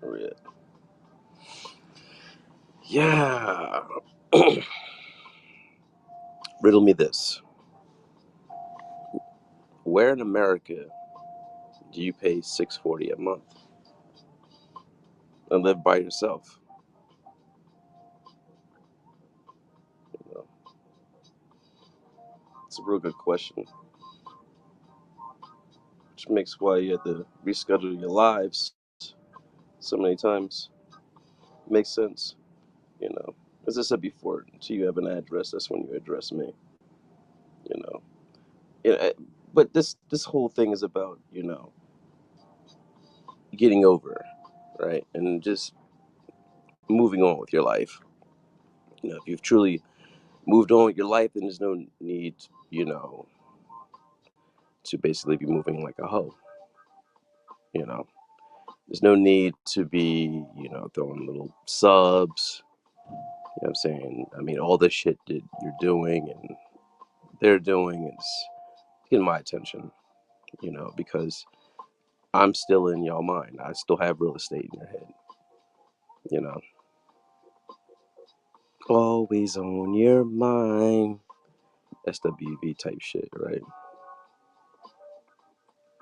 Yeah. Yeah. Riddle me this. Where in America do you pay $640 a month and live by yourself? You know, it's a real good question. Which makes why you had to reschedule your lives so many times. Makes sense. You know, as I said before, until you have an address, that's when you address me. You know, yeah. But this whole thing is about getting over, right, and just moving on with your life. If you've truly moved on with your life, then there's no need, to basically be moving like a hoe. You know, there's no need to be, throwing little subs. You know what I'm saying? I mean, all the shit that you're doing and they're doing is getting my attention, because I'm still in your mind. I still have real estate in your head, you know. Always on your mind. SWV type shit, right?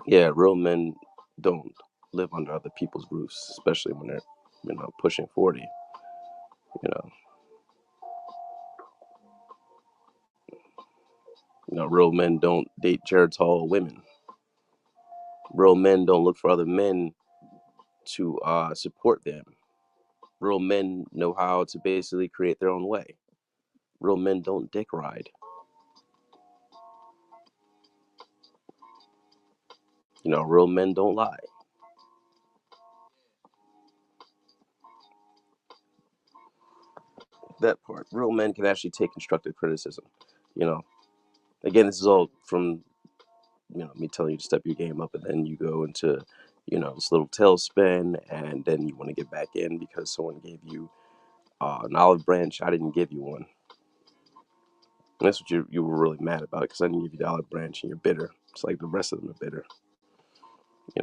Yeah, real men don't live under other people's roofs, especially when they're, pushing 40. You know, real men don't date Geritol women. Real men don't look for other men to support them. Real men know how to basically create their own way. Real men don't dick ride. Real men don't lie. That part. Real men can actually take constructive criticism. You know, again, this is all from me telling you to step your game up, and then you go into this little tailspin, and then you want to get back in because someone gave you an olive branch. I didn't give you one. And that's what you were really mad about, because I didn't give you the olive branch, and you're bitter. It's like the rest of them are bitter. You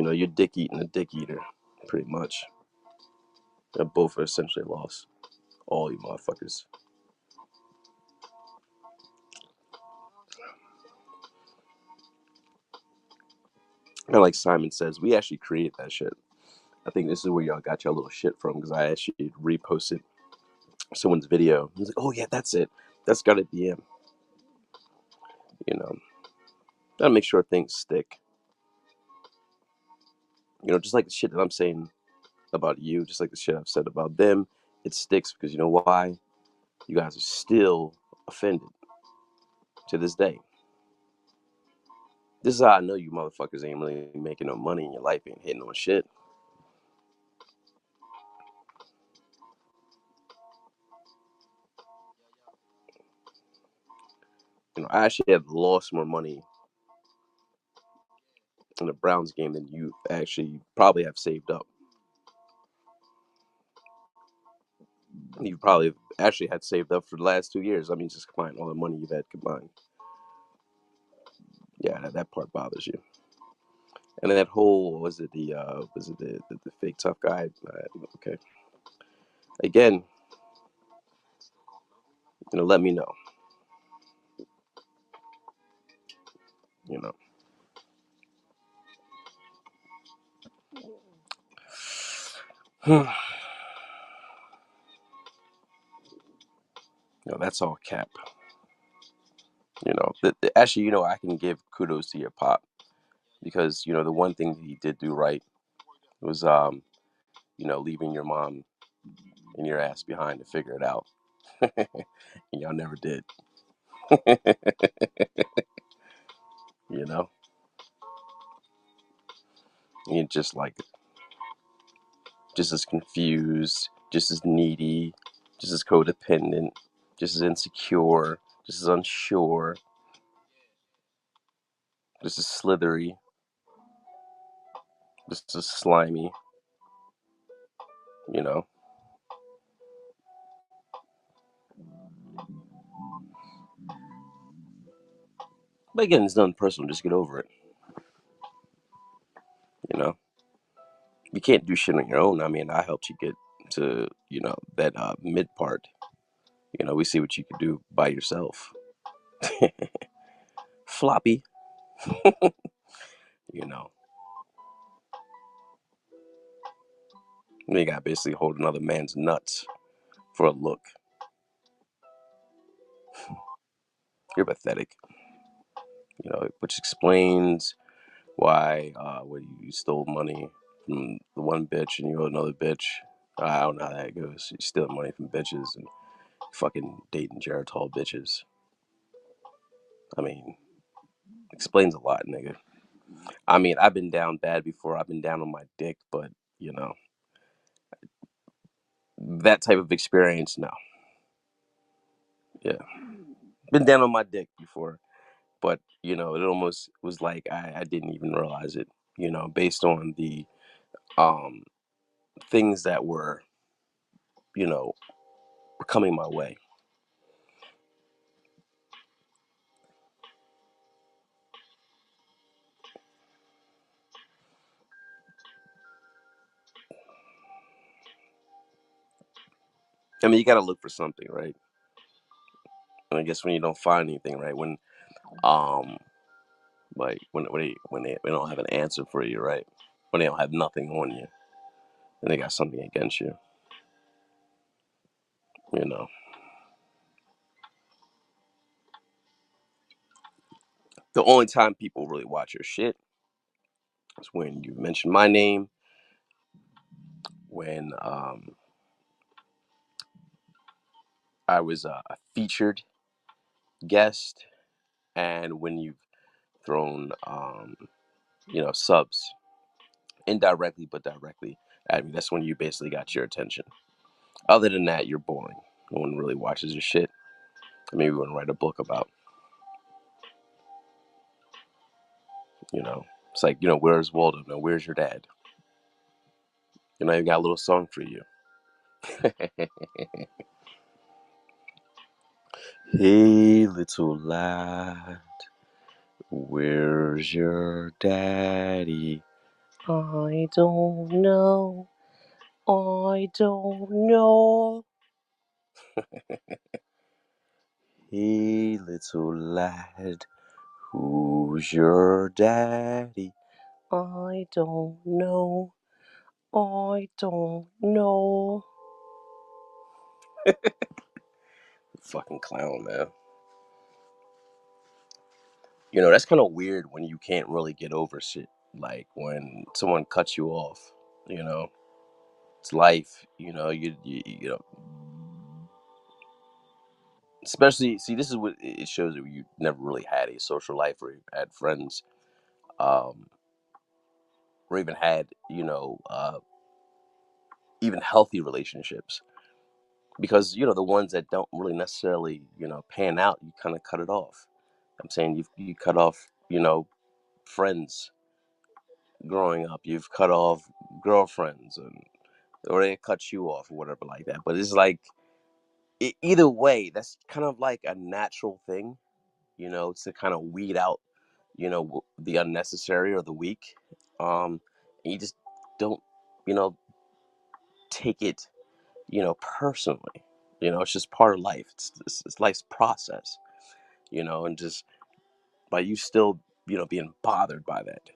know, you're dick eating a dick eater, pretty much. They both are essentially lost. All you motherfuckers. And like Simon says, we actually created that shit. I think this is where y'all got your little shit from, because I actually reposted someone's video. He's like, "Oh yeah, that's it. That's gotta be him." You know, gotta make sure things stick. Just like the shit that I'm saying about you, just like the shit I've said about them, it sticks because you know why? You guys are still offended to this day. This is how I know you motherfuckers ain't really making no money in your life, ain't hitting on shit. I actually have lost more money in the Browns game than you actually probably have saved up. You probably actually had saved up for the last 2 years. I mean, just combine all the money you've had combined. Yeah, that part bothers you. And then that whole was it the fake tough guy? Okay, again, let me know. You know, that's all cap. Actually, I can give kudos to your pop, because the one thing that he did do right was leaving your mom and your ass behind to figure it out. And y'all never did. you know, you're just as confused, just as needy, just as codependent, just as insecure, just as unsure, just as slithery, just as slimy. You know, but again, it's nothing personal. Just get over it. can't do shit on your own. I mean, I helped you get to, that mid part. We see what you can do by yourself. Floppy, you know. You got to basically hold another man's nuts for a look. You're pathetic, which explains why when you stole money from the one bitch and you owe another bitch. I don't know how that goes. You steal money from bitches and fucking dating Geritol bitches. I mean, explains a lot, nigga. I mean, I've been down bad before. I've been down on my dick, but that type of experience, no. Yeah, been down on my dick before, but it almost was like I didn't even realize it. Based on the um things that were coming my way. I mean, you got to look for something, right? And I guess when you don't find anything, right? When um like when they don't have an answer for you, right? When they don't have nothing on you, and they got something against you, you know. The only time people really watch your shit is when you mention my name, when I was a featured guest, and when you've thrown subs indirectly but directly at me. That's when you basically got your attention. Other than that, you're boring. No one really watches your shit. Maybe we want to write a book about. It's like, where's Waldo? No, where's your dad? I got a little song for you. Hey, little lad, where's your daddy? I don't know. I don't know. Hey, little lad, who's your daddy? I don't know. I don't know. Fucking clown, man. That's kind of weird when you can't really get over shit. Like when someone cuts you off, you know, it's life. Especially, see, this is what it shows that you never really had a social life or you had friends, um, or even had, even healthy relationships. Because, the ones that don't really necessarily, pan out, you kind of cut it off. I'm saying you cut off, friends growing up. You've cut off girlfriends, or they cut you off or whatever like that. But it's like either way, that's kind of like a natural thing, to kind of weed out, the unnecessary or the weak. And you just don't, you know, take it, personally. It's just part of life. It's life's process, and just by you still, being bothered by that,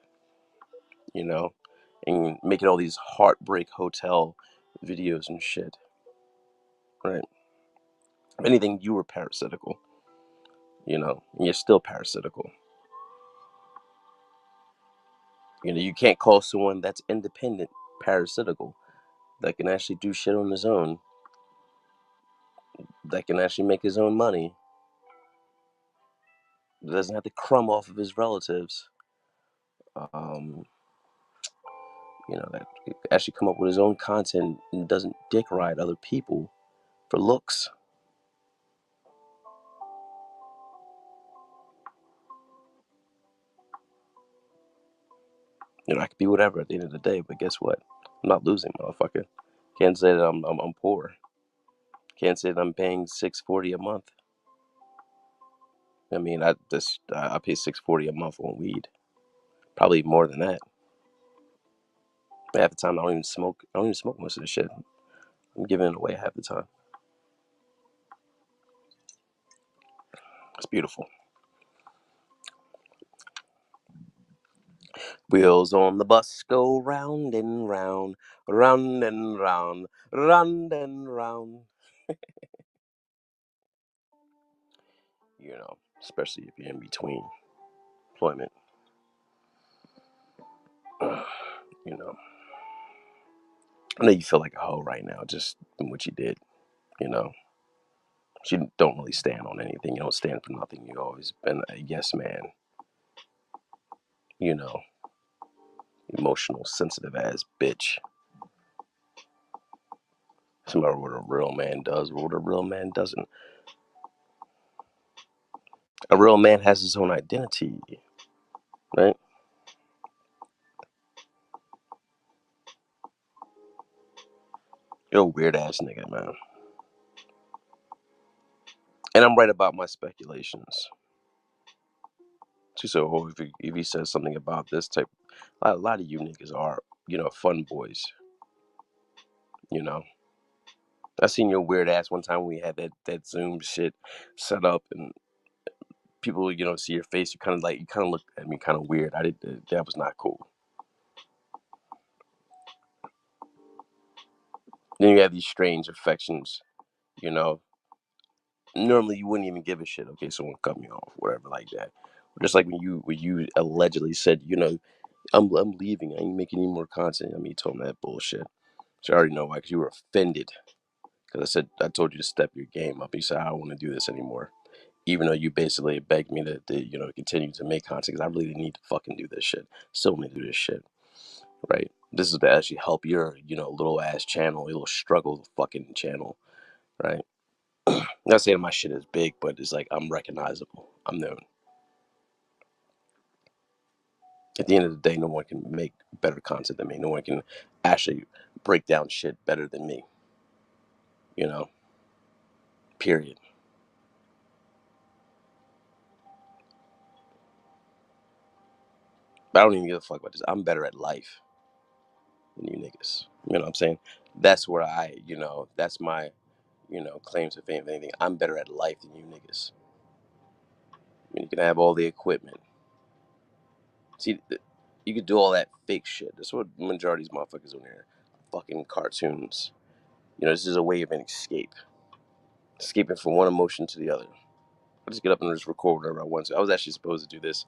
you know, and making all these heartbreak hotel videos and shit, right? If anything, you were parasitical, and you're still parasitical. You can't call someone that's independent parasitical, that can actually do shit on his own, that can actually make his own money, that doesn't have to crumb off of his relatives, um, that can actually come up with his own content and doesn't dick ride other people for looks. I could be whatever at the end of the day, but guess what? I'm not losing, motherfucker. Can't say that I'm poor. Can't say that I'm paying $640 a month. I mean, I pay $640 a month on weed. Probably more than that. Half the time, I don't even smoke. I don't even smoke most of the shit. I'm giving it away half the time. It's beautiful. Wheels on the bus go round and round, round and round, round and round. Especially if you're in between employment. you know, I know you feel like a hoe right now, just from what you did. You know, you don't really stand on anything. You don't stand for nothing. You've always been a yes man. You know, emotional, sensitive ass bitch. It's about what a real man does, or what a real man doesn't. A real man has his own identity, right? You're a weird ass nigga, man. And I'm right about my speculations. She said, "Oh, if he says something about this type, a lot of you niggas are, fun boys. You know, I seen your weird ass one time when we had that Zoom shit set up, and people, see your face. You kind of looked at me kind of weird. I did that was not cool. Then you have these strange affections. You know, normally you wouldn't even give a shit. Okay, someone cut me off, whatever, like that. Just like when you allegedly said, I'm leaving. I ain't making any more content. I mean, you told me that bullshit. So I already know why, because you were offended. Because I told you to step your game up. You said, I don't want to do this anymore. Even though you basically begged me to continue to make content, because I really need to fucking do this shit. Still want to do this shit, right? This is to actually help your, little ass channel, your little struggle fucking channel, right? I'm not saying my shit is big, but it's like I'm recognizable. I'm known. At the end of the day, no one can make better content than me. No one can actually break down shit better than me, you know, period. But I don't even give a fuck about this. I'm better at life than you niggas. You know what I'm saying? That's where that's my, claim to fame. If anything, I'm better at life than you niggas. I mean, you can have all the equipment. See, you could do all that fake shit. That's what majority of these motherfuckers on here. Fucking cartoons. This is a way of an escape. Escaping from one emotion to the other. I just get up and just record whatever I want to. I was actually supposed to do this